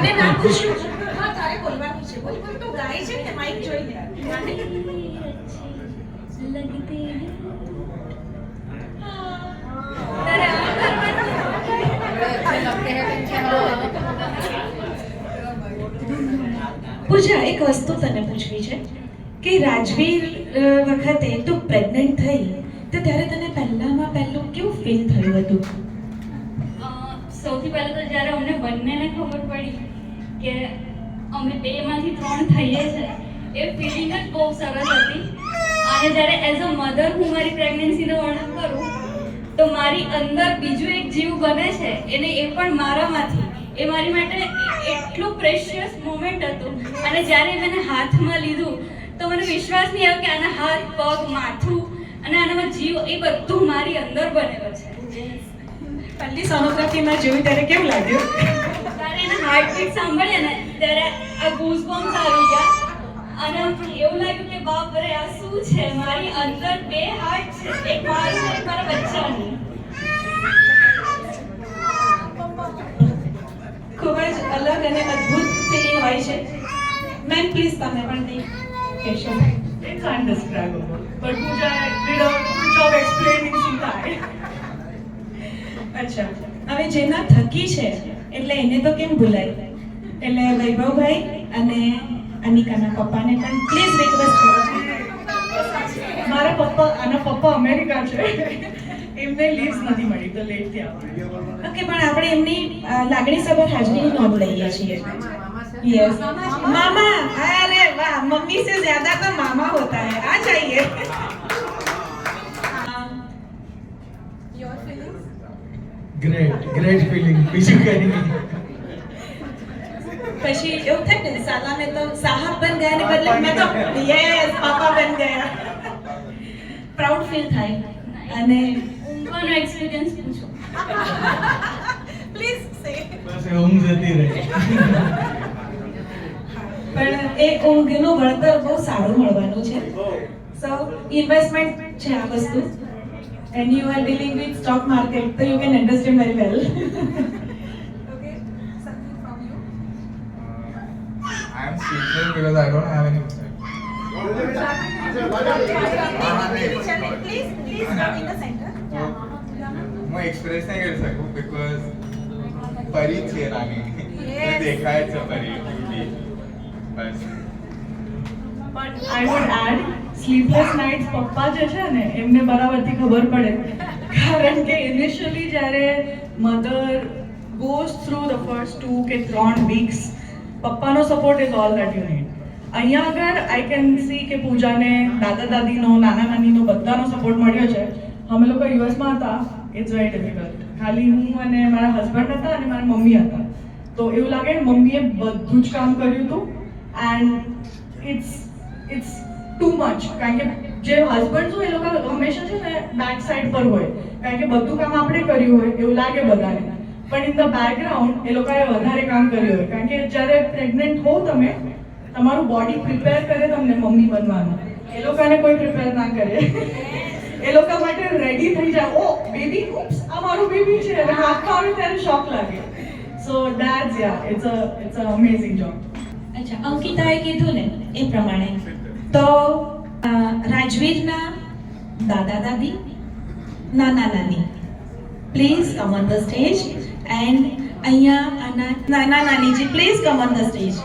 તને ના પૂછ્યું? હા, તારે બોલવાનું છે. બોલ બોલ, તો ગાય છે ને માઈક જોઈને. લગતી પૂજા, એક વસ્તુ તને પૂછવી છે કે રાજવીર વખતે તું પ્રેગ્નન્ટ થઈ તો ત્યારે તને પહેલું કેવું ફીલ થયું હતું? સૌથી પહેલા તો જ્યારે અમને બંનેને ખબર પડી કે અમે 2 માંથી 3 થઈએ છે, એ ફિલિંગ જ બહુ સરસ હતી. અને જ્યારે એઝ અ મધર હું મારી પ્રેગ્નન્સીનું વર્ણન કરું તો મારી અંદર બીજું એક જીવ બને છે, એને એ પણ મારામાંથી. એ મારી માટે એટલું પ્રેશિયસ મોમેન્ટ હતું. અને જ્યારે મેં હાથમાં લીધું તો મને વિશ્વાસ નહીં આવ્યો કે આના હાથ, પગ, માથું અને આનામાં જીવ એ બધું મારી અંદર બનેલો છે. પહેલી સોનોગ્રાફીમાં જોયું ત્યારે કેવું લાગ્યું? ત્યારે એના હાર્ટબીટ સાંભળ્યા ને ત્યારે આ ગૂઝબમ્સ આવી ગયા અને એવું લાગ્યું કે બાપ રે, આ શું છે? મારી અંદર 2 હાર્ટ છે, એક મારું એક મારા બચ્ચાનું. ખૂબ જ અલગ અને અદ્ભુત ફિલિંગ હોય છે. મેમ પ્લીઝ તમે પણ કંઈક કહેશો? It's undescribable, but Pooja did a good job explaining Sintai. અચ્છા, હવે જેના થકી છે એટલે એને તો કેમ ભૂલાય? એટલે વૈભવભાઈ અને અનિકાના પપ્પાને પણ પ્લીઝ રિક્વેસ્ટ કરો. મારા પપ્પા, આના પપ્પા અમેરિકા છે, એમને લીવ્સ નથી મળી તો લેટ થયા. ઓકે, પણ આપણે એમની લાગણીસભર હાજરીની નોંધ લઈએ છીએ. यस मामा, अरे वाह, मम्मी से ज्यादा तो मामा होता है. आ जाइए. Your feelings? Great feeling. બીજું કઈ નહીં. પછી એવું થાય ને, સાલા મેં તો સાહબ બન ગયા ને બદલે મેં તો યસ પાપા બન ગયા. પ્રાઉડ ફીલ થાય. અને ઊંઘવાનો એક્સપિરિયન્સ પૂછો. પ્લીઝ સે. બસ એ ઊંઘ જતી રહી. પણ એ ઊંઘનું વળતર બહુ સારું મળવાનું છે. સો ઇન્વેસ્ટમેન્ટ છે આ વસ્તુ. And you are dealing with stock market, તો you can understand very well. Okay, something from you? I am speechless because I don't have any. Please come in the centre. હું એક્સપ્રેસ નહીં કરી શકું because પરી છે નાની. દેખાય છે પરી beauty. Bus. But I would add, sleepless nights પપ્પા જે છે ને એમને બરાબરથી ખબર પડે, કારણ કે ઇનિશિયલી જ્યારે mother goes through the first 2 કે 3 weeks, પપ્પાનો support is all that you need. અહીંયા આગળ આઈ કેન સી કે પૂજાને દાદા દાદીનો, નાના નાનીનો બધાનો સપોર્ટ મળ્યો છે. અમે લોકો યુએસમાં હતા, ઇટ્સ વેરી ડિફિકલ્ટ. ખાલી હું અને મારા હસબન્ડ હતા અને મારા મમ્મી હતા, તો એવું લાગે મમ્મીએ બધું જ કામ કર્યું હતું. એન્ડ ઇટ્સ ટુ મચ, કારણ કે જે હસબન્ડ હોય એ લોકો હંમેશા છે ને બેક સાઈડ પર હોય, કારણ કે બધું કામ આપણે કર્યું હોય એવું લાગે બધાને, પણ ઇન ધ બેકગ્રાઉન્ડ એ લોકોએ વધારે કામ કર્યું હોય. કારણ કે જ્યારે પ્રેગ્નન્ટ હો તમે, તમારું બોડી પ્રિપેર કરે તમને મમ્મી બનવાનું, એ લોકોને કોઈ પ્રિપેર ના કરે. એ લોકો માટે રેડી થઈ જાય, ઓ બેબી, ઉપ્સ આ મારું બેબી છે, અને હાથમાં આવે ત્યારે શોક લાગે. So that's it's a amazing job. અચ્છા, અંકિતાએ કીધું ને એ પ્રમાણે તો રાજવીરના દાદા દાદી, નાના નાની, please come on the stage. And અહીંયા નાના નાનીજી, please come on the stage.